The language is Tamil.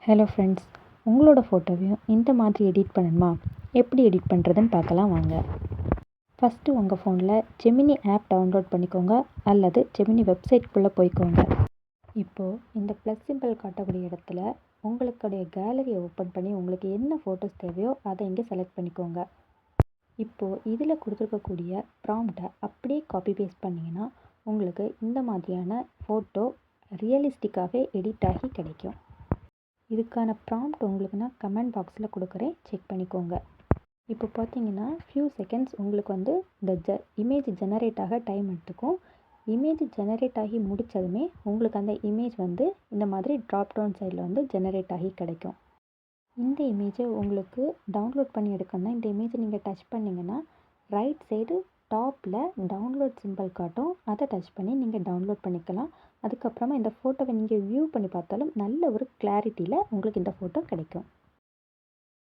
ஹலோ ஃப்ரெண்ட்ஸ், உங்களோட ஃபோட்டோவையும் இந்த மாதிரி எடிட் பண்ணணுமா? எப்படி எடிட் பண்ணுறதுன்னு பார்க்கலாம் வாங்க. ஃபஸ்ட்டு உங்கள் ஃபோனில் ஜெமினி ஆப் டவுன்லோட் பண்ணிக்கோங்க அல்லது ஜெமினி வெப்சைட்குள்ளே போய்க்கோங்க. இப்போது இந்த ப்ளஸ் சிம்பிள் காட்டக்கூடிய இடத்துல உங்களுடைய கேலரியை ஓப்பன் பண்ணி உங்களுக்கு என்ன ஃபோட்டோஸ் தேவையோ அதை இங்கே செலக்ட் பண்ணிக்கோங்க. இப்போது இதில் கொடுத்துருக்கக்கூடிய ப்ராம்ப்டை அப்படியே காப்பி பேஸ்ட் பண்ணிங்கன்னா உங்களுக்கு இந்த மாதிரியான ஃபோட்டோ ரியலிஸ்டிக்காகவே எடிட் ஆகி கிடைக்கும். இதுக்கான ப்ராம்ப்ட் உங்களுக்கு நான் கமெண்ட் பாக்ஸில் கொடுக்குறேன், செக் பண்ணிக்கோங்க. இப்போ பார்த்தீங்கன்னா ஃபியூ செகண்ட்ஸ் உங்களுக்கு இந்த இமேஜ் ஜெனரேட் ஆக டைம் எடுத்துக்கும். இமேஜ் ஜெனரேட் ஆகி முடித்ததுமே உங்களுக்கு அந்த இமேஜ் இந்த மாதிரி ட்ராப் டவுன் சைடில் ஜெனரேட் ஆகி கிடைக்கும். இந்த இமேஜை உங்களுக்கு டவுன்லோட் பண்ணி எடுக்கணும்னா இந்த இமேஜை நீங்கள் டச் பண்ணிங்கன்னா ரைட் சைடு டாப்பில் டவுன்லோட் சிம்பிள் காட்டும். அதை டச் பண்ணி நீங்கள் டவுன்லோட் பண்ணிக்கலாம். அதுக்கப்புறமா இந்த ஃபோட்டோவை நீங்கள் வியூ பண்ணி பார்த்தாலும் நல்ல ஒரு கிளாரிட்டியில் உங்களுக்கு இந்த ஃபோட்டோ கிடைக்கும்.